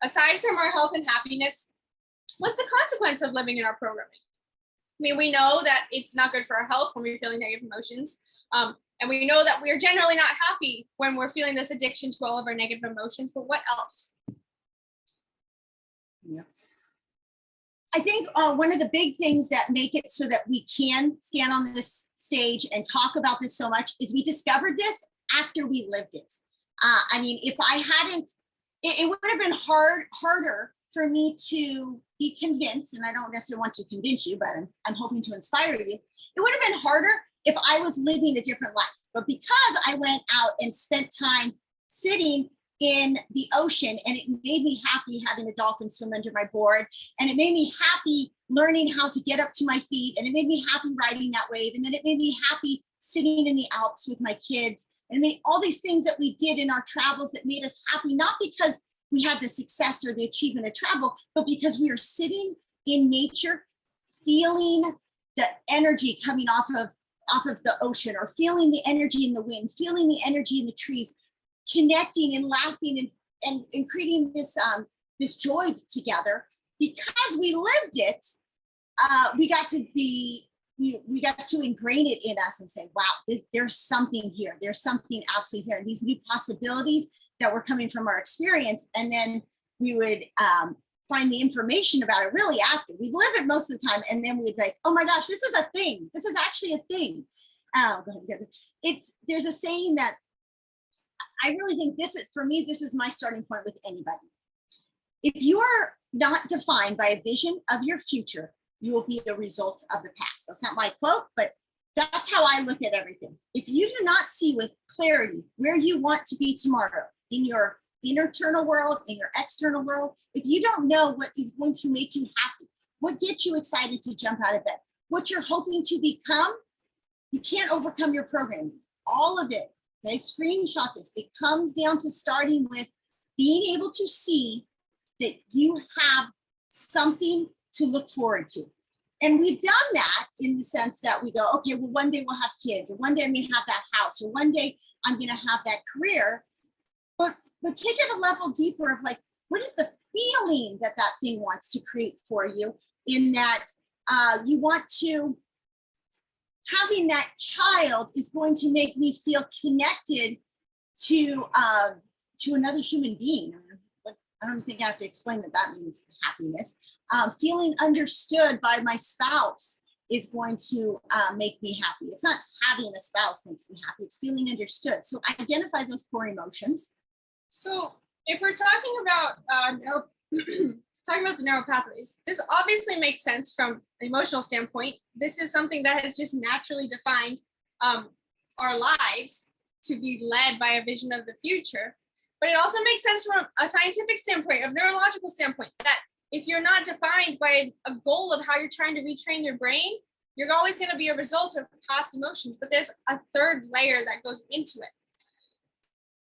aside from our health and happiness, what's the consequence of living in our programming? I mean, we know that it's not good for our health when we're feeling negative emotions. And we know that we're generally not happy when we're feeling this addiction to all of our negative emotions, but what else? Yeah. I think one of the big things that make it so that we can stand on this stage and talk about this so much is we discovered this after we lived it. I mean, if I hadn't, it would have been harder for me to be convinced, and I don't necessarily want to convince you, but I'm hoping to inspire you. It would have been harder if I was living a different life. But because I went out and spent time sitting in the ocean, and it made me happy having a dolphin swim under my board, and it made me happy learning how to get up to my feet, and it made me happy riding that wave, and then it made me happy sitting in the Alps with my kids, and made all these things that we did in our travels that made us happy, not because we had the success or the achievement of travel, but because we were sitting in nature, feeling the energy coming off of the ocean, or feeling the energy in the wind, feeling the energy in the trees, connecting and laughing and creating this joy together. Because we lived it, we got to ingrain it in us and say, wow, there's something here. There's something absolutely here. And these new possibilities that were coming from our experience. And then we would find the information about it really after. We'd live it most of the time. And then we'd be like, oh my gosh, this is a thing. This is actually a thing. There's a saying that I really think for me, this is my starting point with anybody. If you are not defined by a vision of your future, you will be the result of the past. That's not my quote, but that's how I look at everything. If you do not see with clarity where you want to be tomorrow in your internal world, in your external world, if you don't know what is going to make you happy, what gets you excited to jump out of bed, what you're hoping to become, you can't overcome your programming. All of it, okay? Screenshot this. It comes down to starting with being able to see that you have something to look forward to. And we've done that in the sense that we go, okay, well, one day we'll have kids, or one day I'm going to have that house, or one day I'm going to have that career. But take it a level deeper of like, what is the feeling that that thing wants to create for you, in that you want to, having that child is going to make me feel connected to another human being. I don't think I have to explain that means happiness. Feeling understood by my spouse is going to make me happy. It's not having a spouse makes me happy, it's feeling understood. So identify those core emotions. So if we're talking about talking about the neural pathways, this obviously makes sense from an emotional standpoint. This is something that has just naturally defined our lives to be led by a vision of the future. But it also makes sense from a scientific standpoint, a neurological standpoint, that if you're not defined by a goal of how you're trying to retrain your brain, you're always going to be a result of past emotions. But there's a third layer that goes into it.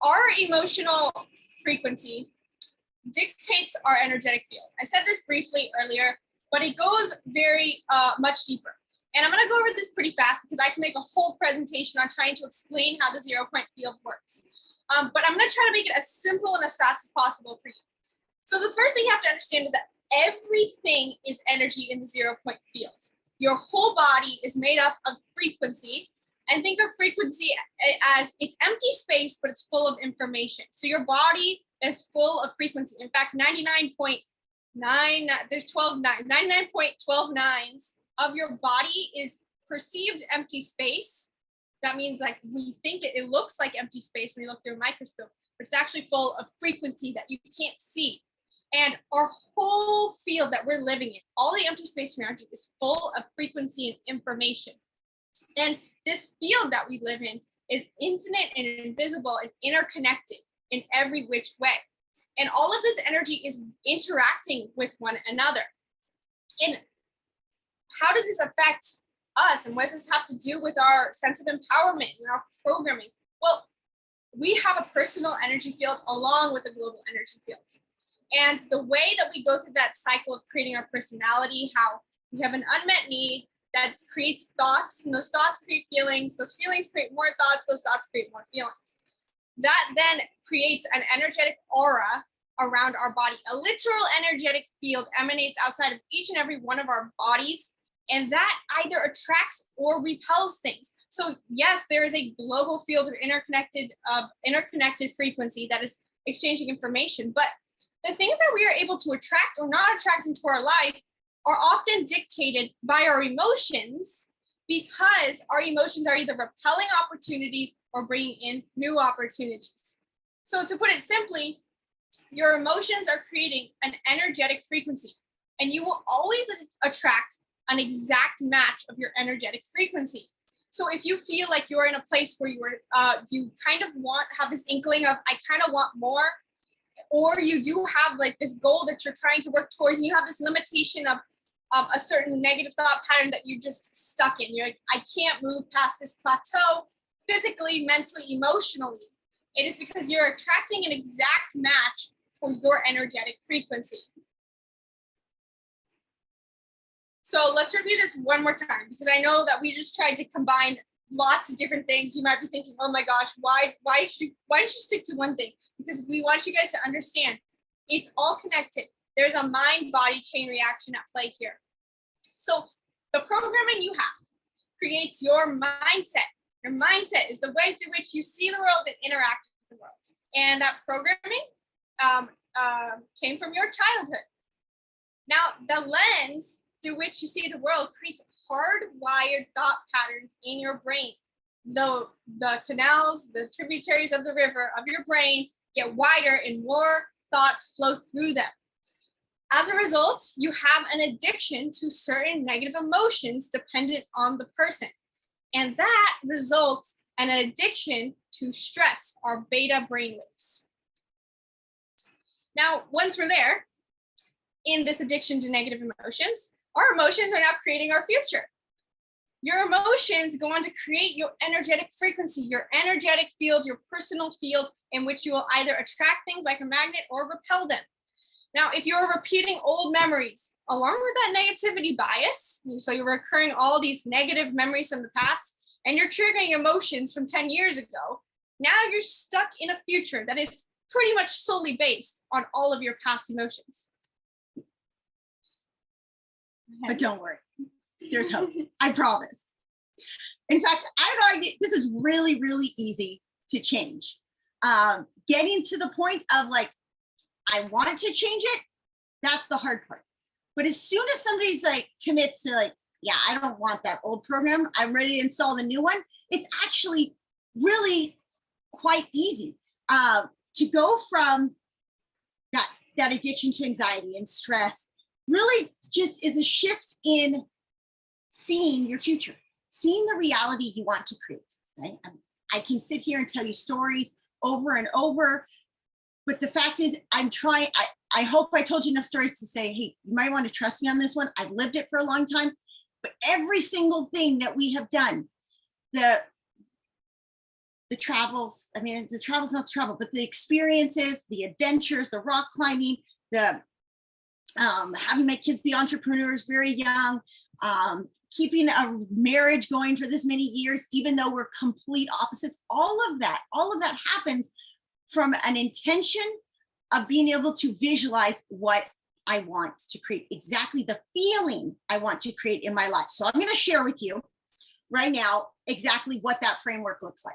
Our emotional frequency dictates our energetic field. I said this briefly earlier, but it goes very much deeper. And I'm going to go over this pretty fast because I can make a whole presentation on trying to explain how the 0 point field works. But I'm going to try to make it as simple and as fast as possible for you. So the first thing you have to understand is that everything is energy in the 0 point field. Your whole body is made up of frequency, and think of frequency as it's empty space, but it's full of information. So your body is full of frequency. In fact, 99.129s of your body is perceived empty space. That means like we think it looks like empty space when you look through a microscope, but it's actually full of frequency that you can't see. And our whole field that we're living in, all the empty space around you, is full of frequency and information. And this field that we live in is infinite and invisible and interconnected in every which way. And all of this energy is interacting with one another. And how does this affect us? And what does this have to do with our sense of empowerment and our programming? Well, we have a personal energy field along with a global energy field. And the way that we go through that cycle of creating our personality, how we have an unmet need that creates thoughts, and those thoughts create feelings, those feelings create more thoughts, those thoughts create more feelings. That then creates an energetic aura around our body. A literal energetic field emanates outside of each and every one of our bodies, and that either attracts or repels things. So yes, there is a global field of interconnected frequency that is exchanging information, but the things that we are able to attract or not attract into our life are often dictated by our emotions, because our emotions are either repelling opportunities or bringing in new opportunities. So to put it simply, your emotions are creating an energetic frequency, and you will always attract an exact match of your energetic frequency. So if you feel like you're in a place where you kind of have this inkling of, I kind of want more, or you do have like this goal that you're trying to work towards, and you have this limitation of a certain negative thought pattern that you're just stuck in. You're like, I can't move past this plateau physically, mentally, emotionally. It is because you're attracting an exact match for your energetic frequency. So let's review this one more time, because I know that we just tried to combine lots of different things. You might be thinking, oh my gosh, why did you stick to one thing? Because we want you guys to understand it's all connected. There's a mind-body chain reaction at play here. So the programming you have creates your mindset. Your mindset is the way through which you see the world and interact with the world. And that programming came from your childhood. Now, the lens through which you see the world creates hardwired thought patterns in your brain. The canals, the tributaries of the river of your brain get wider and more thoughts flow through them. As a result, you have an addiction to certain negative emotions dependent on the person. And that results in an addiction to stress, or beta brainwaves. Now, once we're there, in this addiction to negative emotions, our emotions are now creating our future. Your emotions go on to create your energetic frequency, your energetic field, your personal field, in which you will either attract things like a magnet or repel them. Now, if you're repeating old memories along with that negativity bias, so you're recurring all these negative memories from the past, and you're triggering emotions from 10 years ago, now you're stuck in a future that is pretty much solely based on all of your past emotions. But don't worry, there's hope. I promise. In fact, I'd argue this is really, really easy to change. Getting to the point of like, I want to change it, that's the hard part. But as soon as somebody's like commits to like, yeah, I don't want that old program, I'm ready to install the new one, it's actually really quite easy to go from that addiction to anxiety and stress. Really just is a shift in seeing your future, seeing the reality you want to create. Right? I can sit here and tell you stories over and over, but the fact is I'm trying, I hope I told you enough stories to say, hey, you might want to trust me on this one. I've lived it for a long time, but every single thing that we have done, the travels, I mean, the travel's not the travel, but the experiences, the adventures, the rock climbing, the having my kids be entrepreneurs very young, keeping a marriage going for this many years, even though we're complete opposites, all of that happens from an intention of being able to visualize what I want to create, exactly the feeling I want to create in my life. So I'm going to share with you right now exactly what that framework looks like.